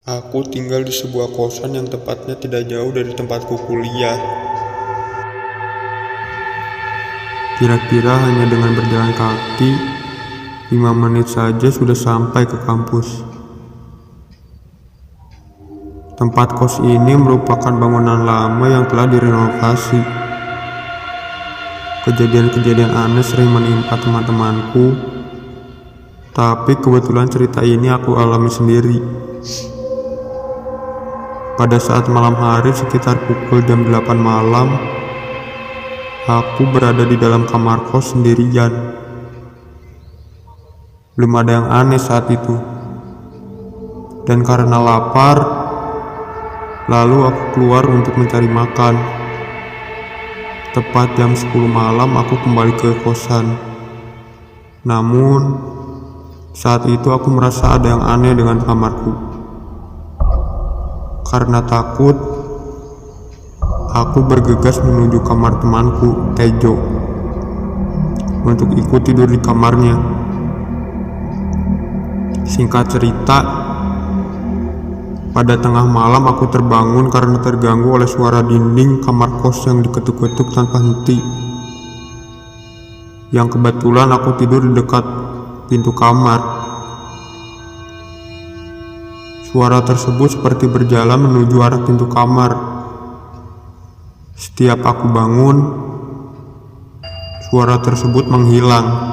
Aku tinggal di sebuah kosan yang tepatnya tidak jauh dari tempatku kuliah. Kira-kira hanya dengan berjalan kaki 5 menit saja sudah sampai ke kampus. Tempat kos ini merupakan bangunan lama yang telah direnovasi. Kejadian-kejadian aneh sering menimpa teman-temanku, tapi kebetulan cerita ini aku alami sendiri. Pada saat malam hari sekitar pukul jam 8 malam, aku berada di dalam kamar kos sendirian. Belum ada yang aneh saat itu. Dan karena lapar, lalu aku keluar untuk mencari makan. Tepat jam 10 malam aku kembali ke kosan. Namun, saat itu aku merasa ada yang aneh dengan kamarku. Karena takut, aku bergegas menuju kamar temanku, Tejo, untuk ikut tidur di kamarnya. Singkat cerita, pada tengah malam aku terbangun karena terganggu oleh suara dinding kamar kos yang diketuk-ketuk tanpa henti. Yang kebetulan aku tidur di dekat pintu kamar. Suara tersebut seperti berjalan menuju arah pintu kamar. Setiap aku bangun, suara tersebut menghilang.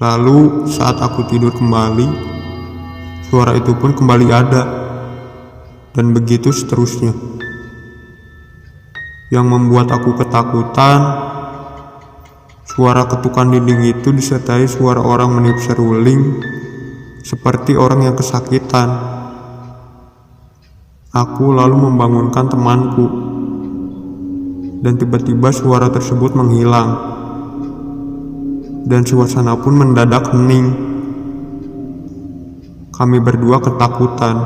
Lalu saat aku tidur kembali, suara itu pun kembali ada. Dan begitu seterusnya. Yang membuat aku ketakutan, suara ketukan dinding itu disertai suara orang meniup seruling seperti orang yang kesakitan. Aku lalu membangunkan temanku, dan tiba-tiba suara tersebut menghilang, dan suasana pun mendadak hening. Kami berdua ketakutan.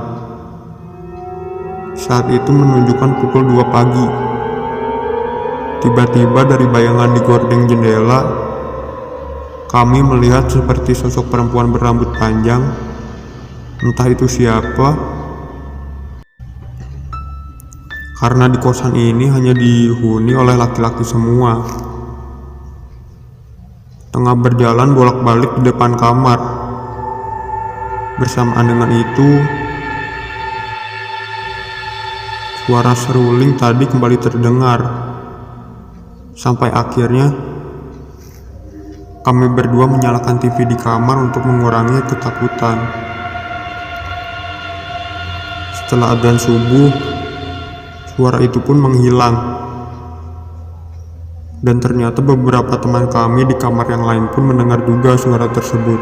Saat itu menunjukkan pukul 2 pagi. Tiba-tiba dari bayangan di gorden jendela, kami melihat seperti sosok perempuan berambut panjang. Entah itu siapa, karena di kosan ini hanya dihuni oleh laki-laki semua. Tengah berjalan bolak-balik di depan kamar. Bersamaan dengan itu, suara seruling tadi kembali terdengar. Sampai akhirnya kami berdua menyalakan TV di kamar untuk mengurangi ketakutan. Setelah adzan subuh, suara itu pun menghilang. Dan ternyata beberapa teman kami di kamar yang lain pun mendengar juga suara tersebut.